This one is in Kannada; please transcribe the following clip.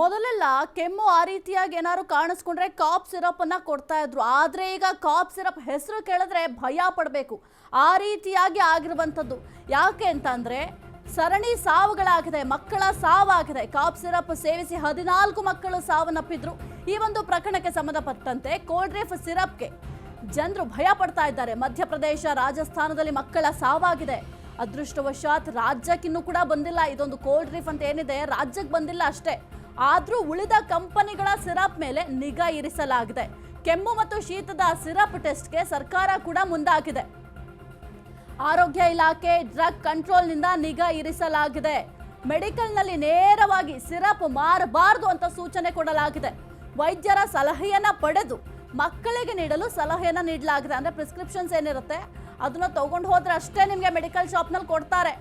ಮೊದಲೆಲ್ಲ ಕೆಮ್ಮು ಆ ರೀತಿಯಾಗಿ ಏನಾದ್ರು ಕಾಣಿಸ್ಕೊಂಡ್ರೆ ಕಾಫ್ ಸಿರಪ್ ಅನ್ನ ಕೊಡ್ತಾ ಇದ್ರು. ಆದ್ರೆ ಈಗ ಕಾಫ್ ಸಿರಪ್ ಹೆಸರು ಕೇಳಿದ್ರೆ ಭಯ ಪಡಬೇಕು. ಆ ರೀತಿಯಾಗಿ ಆಗಿರುವಂತದ್ದು. ಯಾಕೆ ಅಂತಂದ್ರೆ ಸರಣಿ ಸಾವುಗಳಾಗಿದೆ, ಮಕ್ಕಳ ಸಾವಾಗಿದೆ. ಕಾಫ್ ಸಿರಪ್ ಸೇವಿಸಿ 14 ಮಕ್ಕಳು ಸಾವನ್ನಪ್ಪಿದ್ರು. ಈ ಒಂದು ಪ್ರಕರಣಕ್ಕೆ ಸಂಬಂಧಪಟ್ಟಂತೆ ಕೋಲ್ಡ್ ಡ್ರಿಫ್ ಸಿರಪ್ಗೆ ಜನರು ಭಯ ಪಡ್ತಾ ಇದ್ದಾರೆ. ಮಧ್ಯಪ್ರದೇಶ, ರಾಜಸ್ಥಾನದಲ್ಲಿ ಮಕ್ಕಳ ಸಾವಾಗಿದೆ. ಅದೃಷ್ಟವಶಾತ್ ರಾಜ್ಯಕ್ಕಿನ್ನೂ ಕೂಡ ಬಂದಿಲ್ಲ. ಇದೊಂದು ಕೋಲ್ಡ್ ಡ್ರಿಫ್ ಅಂತ ಏನಿದೆ ರಾಜ್ಯಕ್ಕೆ ಬಂದಿಲ್ಲ ಅಷ್ಟೇ. ಆದ್ರೂ ಉಳಿದ ಕಂಪನಿಗಳ ಸಿರಪ್ ಮೇಲೆ ನಿಗಾ ಇರಿಸಲಾಗಿದೆ. ಕೆಮ್ಮು ಮತ್ತು ಶೀತದ ಸಿರಪ್ ಟೆಸ್ಟ್ಗೆ ಸರ್ಕಾರ ಕೂಡ ಮುಂದಾಗಿದೆ. ಆರೋಗ್ಯ ಇಲಾಖೆ ಡ್ರಗ್ ಕಂಟ್ರೋಲ್ನಿಂದ ನಿಗಾ ಇರಿಸಲಾಗಿದೆ. ಮೆಡಿಕಲ್ನಲ್ಲಿ ನೇರವಾಗಿ ಸಿರಪ್ ಮಾರಬಾರದು ಅಂತ ಸೂಚನೆ ಕೊಡಲಾಗಿದೆ. ವೈದ್ಯರ ಸಲಹೆಯನ್ನ ಪಡೆದು ಮಕ್ಕಳಿಗೆ ನೀಡಲು ಸಲಹೆಯನ್ನ ನೀಡಲಾಗಿದೆ. ಅಂದ್ರೆ ಪ್ರಿಸ್ಕ್ರಿಪ್ಷನ್ಸ್ ಏನಿರುತ್ತೆ ಅದನ್ನ ತಗೊಂಡು ಹೋದ್ರೆ ಅಷ್ಟೇ ನಿಮಗೆ ಮೆಡಿಕಲ್ ಶಾಪ್ನಲ್ಲಿ ಕೊಡ್ತಾರೆ.